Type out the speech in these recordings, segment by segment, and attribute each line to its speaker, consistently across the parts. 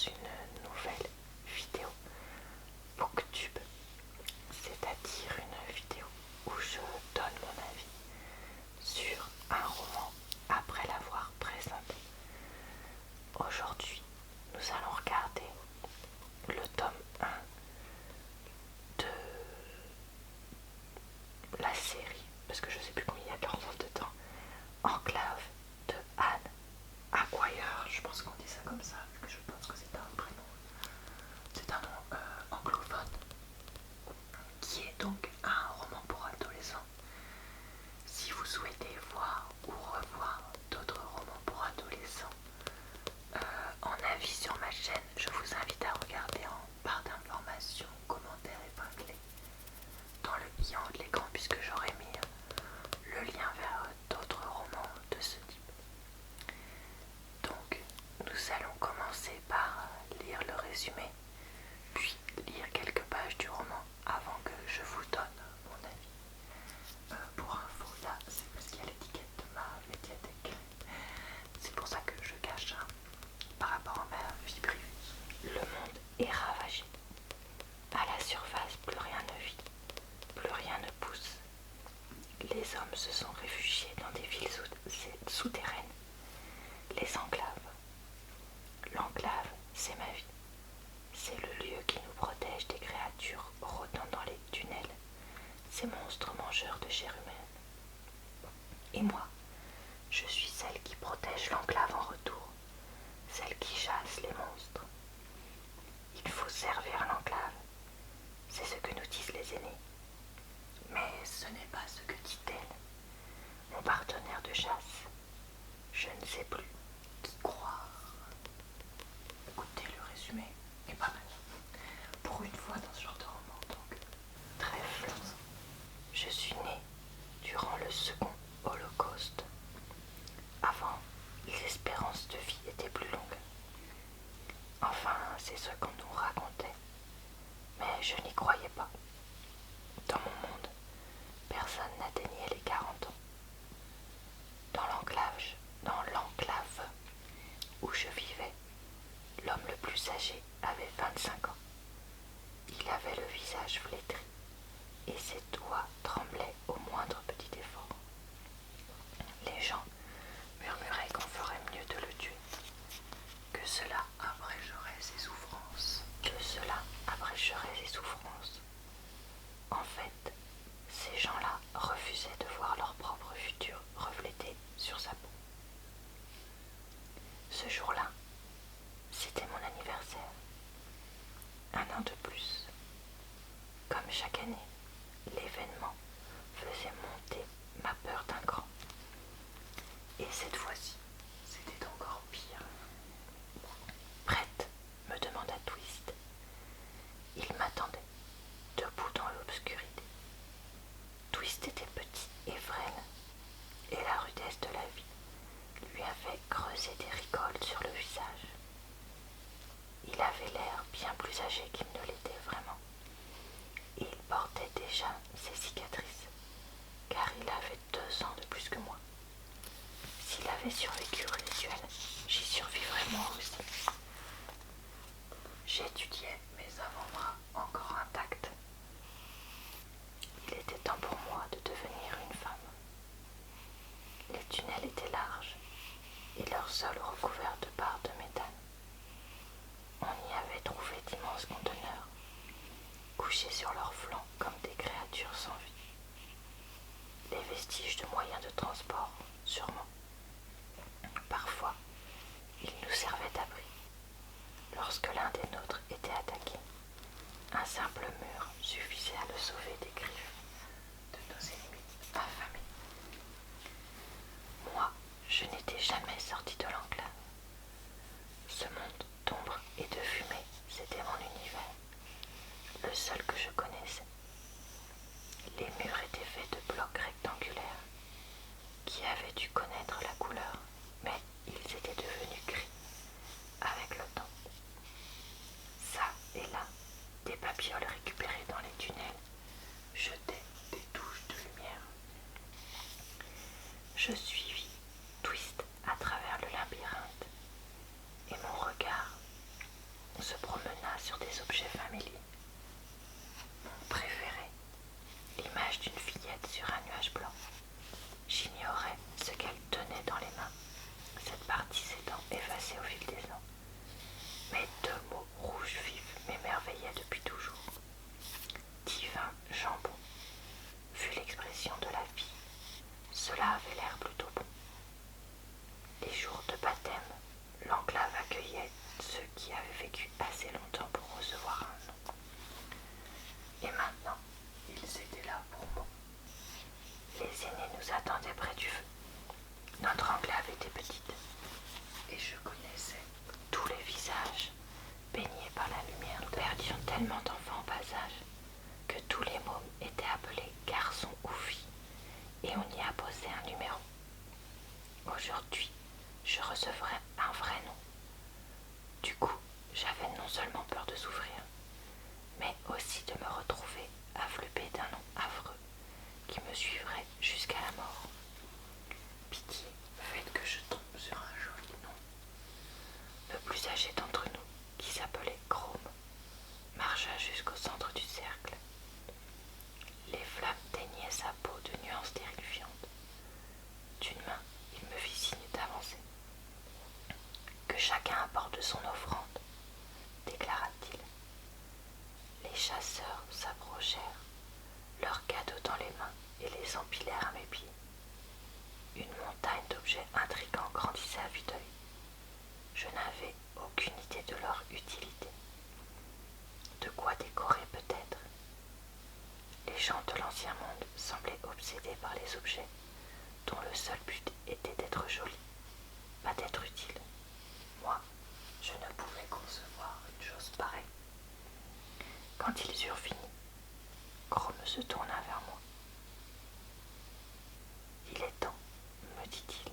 Speaker 1: une nouvelle vidéo Booktube, c'est-à-dire une vidéo où je donne mon avis sur un roman après l'avoir présenté. Aujourd'hui, nous allons regarder le tome 1 de la série, parce que je sais plus combien il y a de romans dedans, Enclave de Anne Acquire, je pense qu'on dit ça comme ça, parce que je pense que c'est un prénom, c'est un nom anglophone, qui est donc un roman pour adolescents. Si vous souhaitez voir ou revoir d'autres romans pour adolescents en avis sur ma chaîne, je vous invite à regarder en barre d'informations, commentaires épinglés dans le i en haut de l'écran, puisque j'aurai mis le lien vers d'autres romans de ce type. Donc nous allons commencer par lire le résumé, puis lire quelques pages du roman avant que je vous donne mon avis. Pour info, là c'est parce qu'il y a l'étiquette de ma médiathèque, c'est pour ça que je cache par rapport à ma vie privée. Le monde est ravagé. À la surface, plus rien ne vit, plus rien ne pousse. Les hommes se sont réfugiés dans des villes souterraines, les enclaves. L'enclave, c'est ma vie. C'est le lieu qui nous protège des créatures rôdant dans les tunnels, ces monstres mangeurs de chair humaine. Et moi, je suis celle qui protège l'enclave en retour, celle qui chasse les monstres. Il faut servir l'enclave, c'est ce que nous disent les aînés. Mais ce n'est pas ce que dit-elle, mon partenaire de chasse. Je ne sais plus qui croire. Écoutez, le résumé est pas mal. Pour une fois dans ce genre de roman, donc. Trêve. Je suis née durant le second Holocauste. Avant, les espérances de vie étaient plus longues. Enfin, c'est ce qu'on nous racontait. Mais je n'y croyais pas. Dans mon monde, personne n'atteignait les 40 ans. Dans l'enclave où je vivais, l'homme le plus âgé avait 25 ans. Il avait le visage flétri et ses doigts tremblaient au moindre petit effort. Les gens murmuraient qu'on ferait mieux de le tuer, que cela abrégerait ses souffrances. En fait, ces gens-là refusaient de voir leur propre futur reflété sur sa peau. Ce jour-là, c'était mon anniversaire. Un an de plus. Comme chaque année, l'événement faisait monter ma peur d'un cran. Et cette fois-ci, c'était encore pire. Prête, me demanda Twist. Il m'attendait, debout dans l'obscurité. Twist était petit et frêle, et la rudesse de la vie lui avait creusé des rigoles sur le visage. Il avait l'air bien plus âgé qu'il ne l'était vraiment, et il portait déjà ses cicatrices, car il avait 2 ans de plus que moi. S'il avait survécu au rituel, j'y survivrais moi aussi. J'étudiais mes avant-bras encore intacts. Il était temps pour moi de devenir une femme. Les tunnels étaient larges et leur sol recouvert de barres de métal. On y avait trouvé d'immenses conteneurs, couchés sur leurs flancs comme des créatures sans vie. Les vestiges de moyens de transport, sûrement. Parfois, ils nous servaient d'abri. Lorsque l'un des nôtres était attaqué, un simple mur suffisait à le sauver des griffes de nos ennemis affamés. Moi, je n'étais jamais sortie de l'enclave. Ce monde d'ombre et de fumée, c'était mon univers, le seul que je connaissais. Les murs étaient faits de blocs rectangulaires qui avaient dû connaître la couleur, mais ils étaient devenus gris avec le temps. Ça et là, des babioles récupérées dans les tunnels jetaient des touches de lumière. Je suivis Twist à travers le labyrinthe et mon regard qui avaient vécu assez longtemps pour recevoir un nom. Et maintenant, ils étaient là pour moi. Les aînés nous attendaient près du feu. Notre enclave était petite, et je connaissais tous les visages baignés par la lumière. Nous perdions tellement d'enfants en bas âge que tous les mômes étaient appelés garçons ou filles, et on y a posé un numéro. Aujourd'hui, je recevrais un vrai nom. Du coup, j'avais non seulement peur de souffrir, mais aussi de me retrouver avlupée d'un nom affreux qui me suivrait jusqu'à la mort. Pitié, faites que je tombe sur un joli nom. Le plus âgé d'entre nous, qui s'appelait Chrome, marcha jusqu'au centre du cercle. Les flammes teignaient sa peau de nuances terrifiantes. D'une main, il me fit signe d'avancer. Que chacun apporte son offrande, déclara-t-il. Les chasseurs s'approchèrent, leurs cadeaux dans les mains, et les empilèrent à mes pieds. Une montagne d'objets intrigants grandissait à vue d'œil. Je n'avais aucune idée de leur utilité. De quoi décorer peut-être. Les gens de l'ancien monde semblaient obsédés par les objets, dont le seul but était d'être jolis, pas d'être utiles. Moi, je ne pouvais concevoir une chose pareille. Quand ils eurent fini, Chrome se tourna vers moi. Il est temps, me dit-il.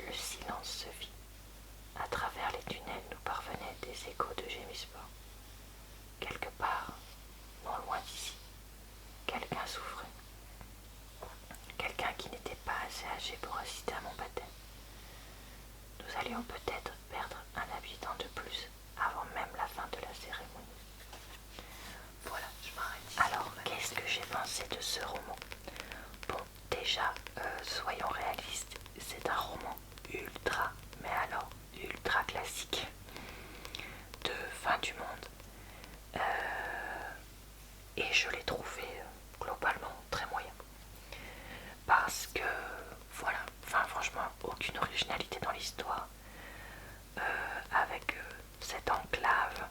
Speaker 1: Le silence se fit. À travers les tunnels nous parvenaient des échos de gémissements. Quelque part, non loin d'ici, quelqu'un souffrait. Quelqu'un qui n'était pas assez âgé pour assister à mon baptême. Nous allions peut-être perdre un habitant de plus avant même la fin de la cérémonie. Voilà, je m'arrête ici. Alors, qu'est-ce que j'ai pensé de ce roman? Bon, déjà, soyons réalistes, c'est un roman ultra, mais alors ultra classique de fin du monde. Et je l'ai trouvé globalement très moyen. Parce que, voilà, enfin franchement, aucune originalité dans l'histoire. Avec cette enclave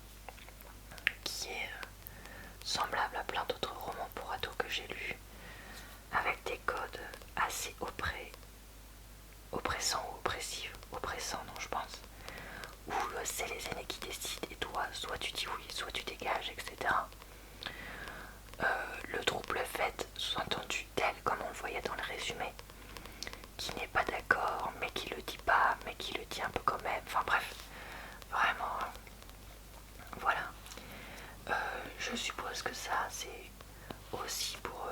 Speaker 1: qui est semblable à plein d'autres romans pour ados que j'ai lus, avec des codes assez oppressants ou oppressifs, oppressants non je pense, où c'est les aînés qui décident et toi soit tu dis oui, soit tu dégages, etc. Le trouble fait, sous-entendu tel comme on le voyait dans le résumé, qui n'est pas d'accord, mais qui le dit pas, mais qui le dit un peu quand même, enfin bref, vraiment, voilà. Je suppose que ça, c'est aussi pour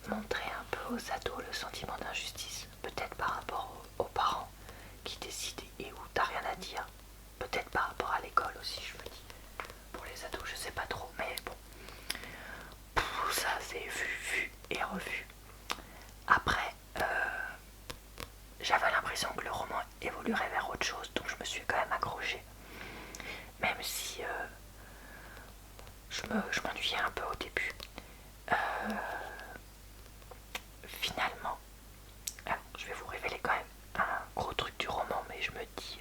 Speaker 1: montrer un peu aux ados le sentiment d'injustice, peut-être par rapport aux parents qui décident et où t'as rien à dire, peut-être par rapport à l'école aussi, je me dis. Pour les ados, je sais pas trop, mais bon. Ça, c'est vu et revu. Après, j'avais l'impression que le roman évoluerait vers autre chose, donc je me suis quand même accrochée. Même si je m'ennuyais un peu au début. Finalement, alors, je vais vous révéler quand même un gros truc du roman, mais je me dis,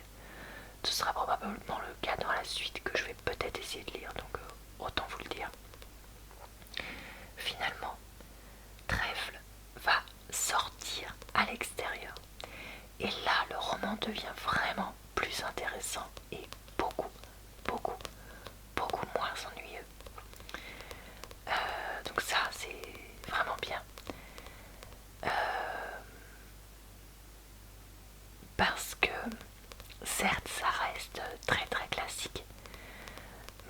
Speaker 1: ce sera probablement le cas dans la suite que je vais peut-être essayer de lire, donc autant vous le dire. Finalement, Trèfle va sortir à l'extérieur. Et là, le roman devient vraiment plus intéressant et beaucoup moins ennuyeux. Donc ça, c'est vraiment bien. Parce que, certes, ça reste très très classique,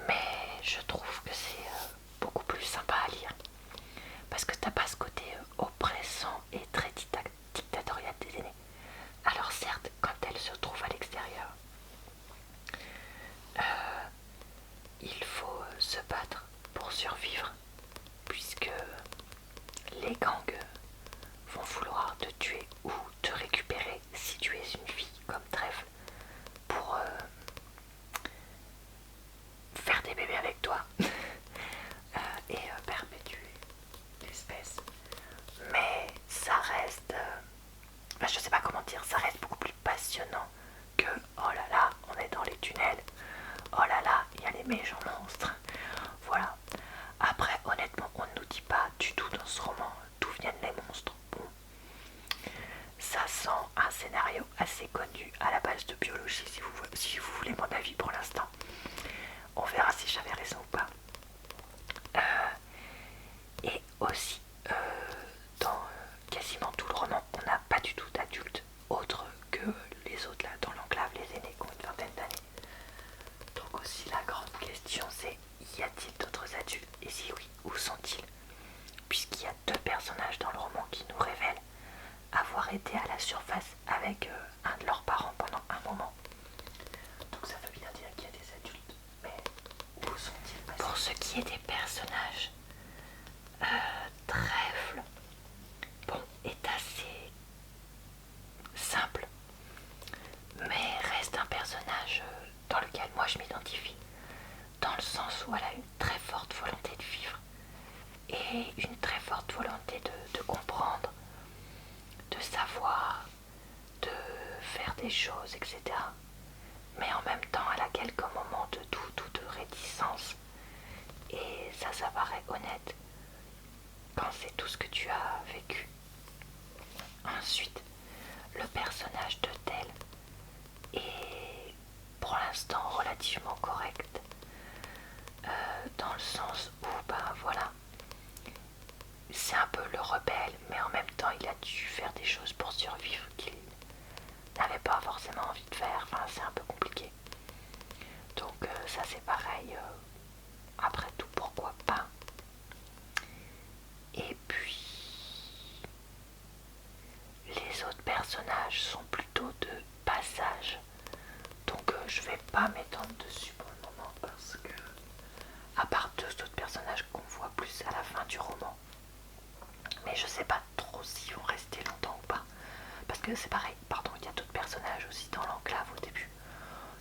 Speaker 1: mais je trouve que c'est beaucoup plus sympa à lire. Parce que t'as pas ce côté oppressant et très dictatorial des aînés. Alors certes, quand elle se trouve à l'extérieur, assez connu à la base de biologie, si vous voulez mon avis pour l'instant. On verra si j'avais raison ou pas. Et aussi, dans quasiment tout le roman, on n'a pas du tout d'adultes autres que les autres là dans l'enclave, les aînés qui ont une vingtaine d'années. Donc aussi la grande question c'est, y a-t-il d'autres adultes? Et si oui, où sont-ils? Puisqu'il y a deux personnages dans le roman qui nous révèlent avoir été à la surface avec un de leurs parents pendant un moment. Donc ça veut bien dire qu'il y a des adultes, mais où sont-ils passés? Pour ce qui est des personnages, Trèfle, bon, est assez simple, mais reste un personnage dans lequel moi je m'identifie, dans le sens où elle a une très forte volonté de vivre et une très forte volonté de comprendre, de savoir, de faire des choses, etc. Mais en même temps, elle a quelques moments de doute ou de réticence. Et ça paraît honnête quand c'est tout ce que tu as vécu. Ensuite, le personnage de Tel est pour l'instant relativement correct. Dans le sens où, ben voilà, c'est un peu le rebelle, mais en même temps, il a dû faire des choses pour survivre qu'il n'avait pas forcément envie de faire. Enfin, c'est un peu compliqué. Donc ça c'est pareil. Après tout, pourquoi pas. Et puis, les autres personnages sont plutôt de passage. Donc je vais pas m'étendre dessus pour le moment parce que, à part deux autres personnages qu'on voit plus à la fin du roman, mais je sais pas trop s'ils vont rester longtemps ou pas. Parce que c'est pareil, pardon, il y a d'autres personnages aussi dans l'enclave au début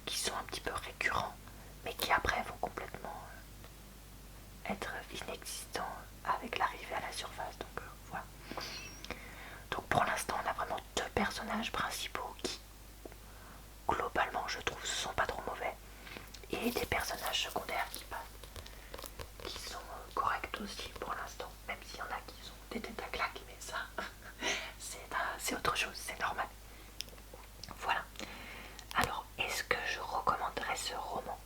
Speaker 1: qui sont un petit peu récurrents, mais qui après vont complètement être inexistants avec l'arrivée à la surface. Donc voilà. Donc pour l'instant, on a vraiment deux personnages principaux qui, globalement, je trouve, sont pas trop mauvais, et des personnages secondaires qui passent, qui sont corrects aussi pour l'instant, même s'il y en a qui sont des têtes à claques, mais ça, c'est autre chose, c'est normal. Voilà. Alors, est-ce que je recommanderais ce roman?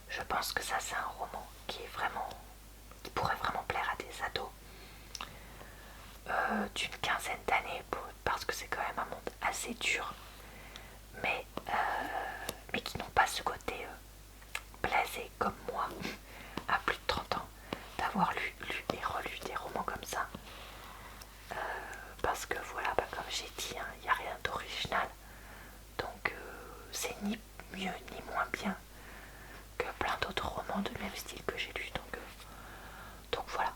Speaker 1: Je pense que ça, c'est un roman qui pourrait vraiment plaire à des ados d'une quinzaine d'années, parce que c'est quand même un monde assez dur, mais qui n'ont pas ce côté blasé comme moi, à plus de 30 ans, d'avoir lu et relu des romans comme ça. Parce que voilà, bah, comme j'ai dit, il n'y a rien d'original. Donc c'est ni mieux ni moins bien que plein d'autres romans de même style que j'ai lus. Donc voilà.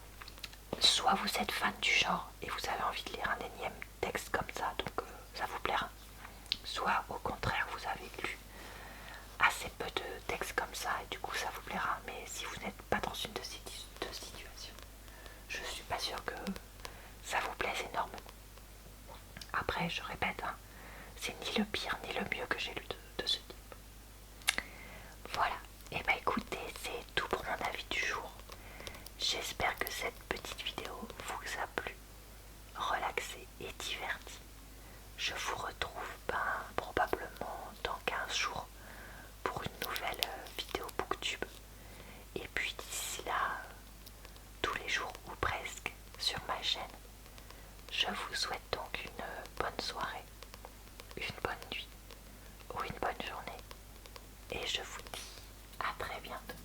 Speaker 1: Soit vous êtes fan du genre et vous avez envie de lire un énième texte comme ça, donc ça vous plaira. Soit au contraire, vous avez lu assez peu de textes comme ça et du coup ça vous plaira. Mais si vous n'êtes pas dans une de ces deux situations, je suis pas sûre que ça vous plaise énormément. Après, je répète, c'est ni le pire ni le mieux que j'ai lu de ce type. Voilà, et bah écoutez, c'est tout pour mon avis du jour. J'espère que cette petite vidéo vous a plu, relaxé et diverti. Je vous retrouve probablement dans 15 jours pour une nouvelle vidéo booktube. Et puis d'ici là, tous les jours ou presque sur ma chaîne. Je vous souhaite donc une bonne soirée, une bonne nuit ou une bonne journée. Et je vous dis à très bientôt.